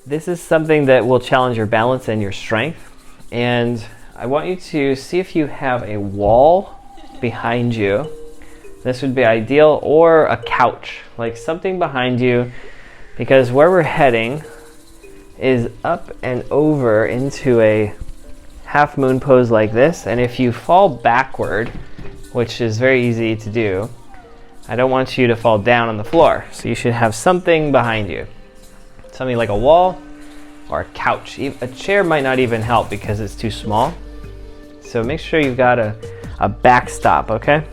This is something that will challenge your balance and your strength. And I want you to see if you have a wall behind you. This would be ideal, or a couch, like something behind you, because where we're heading is up and over into a half moon pose like this. And if you fall backward, which is very easy to do, I don't want you to fall down on the floor. So you should have something behind you. Something like a wall or a couch. A chair might not even help because it's too small. So make sure you've got a backstop, okay?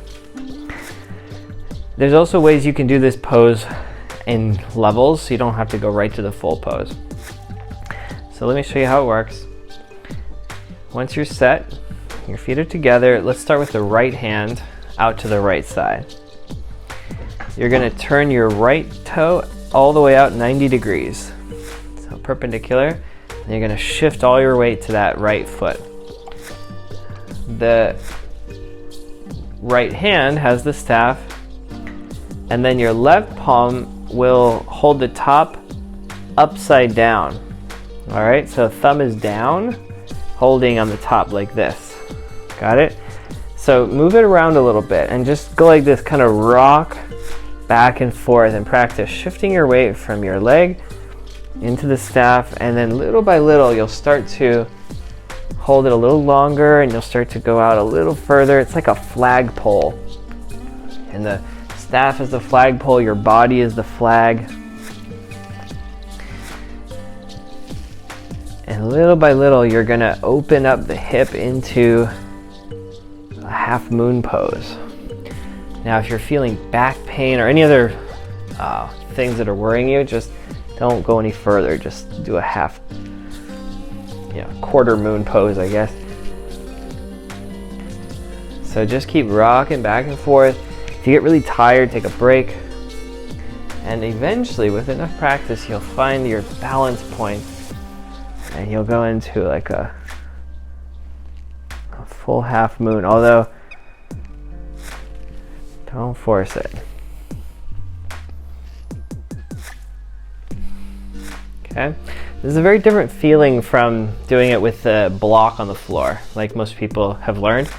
There's also ways you can do this pose in levels, so you don't have to go right to the full pose. So let me show you how it works. Once you're set, your feet are together. Let's start with the right hand out to the right side. You're gonna turn your right toe all the way out 90 degrees. So perpendicular, and you're gonna shift all your weight to that right foot. The right hand has the staff, and then your left palm will hold the top upside down. All right, so thumb is down, holding on the top like this. Got it? So move it around a little bit and just go like this, kind of rock back and forth, and practice shifting your weight from your leg into the staff, and then little by little you'll start to hold it a little longer, and you'll start to go out a little further. It's like a flagpole, and the staff is the flagpole, your body is the flag. And little by little, you're gonna open up the hip into a half moon pose. Now, if you're feeling back pain or any other things that are worrying you, just don't go any further. Just do a half, quarter moon pose, I guess. So just keep rocking back and forth. If you get really tired, take a break. And eventually, with enough practice, you'll find your balance point, and you'll go into like a full half moon, although don't force it. Okay, this is a very different feeling from doing it with the block on the floor, like most people have learned.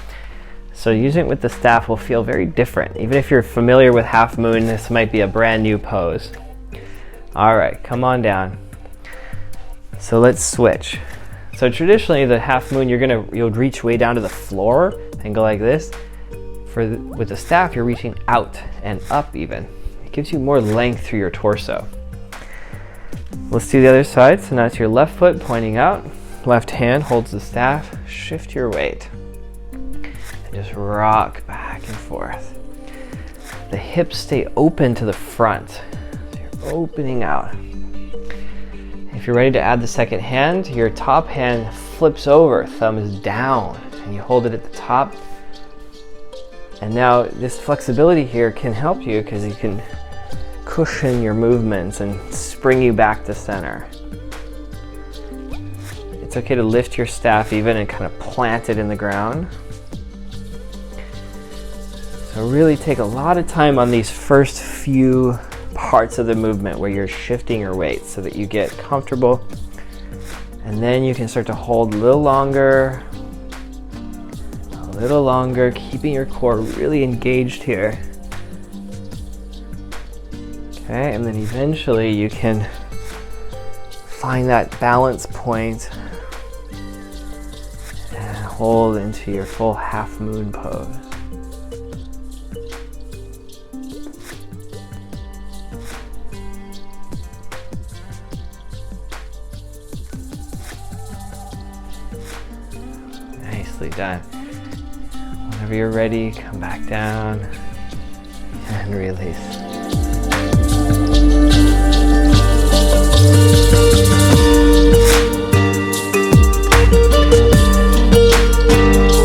So using it with the staff will feel very different. Even if you're familiar with half moon, this might be a brand new pose. All right, come on down. So let's switch. So traditionally, the half moon, you'll reach way down to the floor and go like this. With the staff, you're reaching out and up even. It gives you more length through your torso. Let's do the other side. So now it's your left foot pointing out. Left hand holds the staff. Shift your weight. And just rock back and forth. The hips stay open to the front. So you're opening out. If you're ready to add the second hand, your top hand flips over, thumb is down, and you hold it at the top. And now this flexibility here can help you because you can cushion your movements and spring you back to center. It's okay to lift your staff even and kind of plant it in the ground. So really take a lot of time on these first few parts of the movement where you're shifting your weight so that you get comfortable, and then you can start to hold a little longer, keeping your core really engaged here. Okay, and then eventually you can find that balance point and hold into your full half moon pose. Nicely done. Whenever you're ready, come back down and release.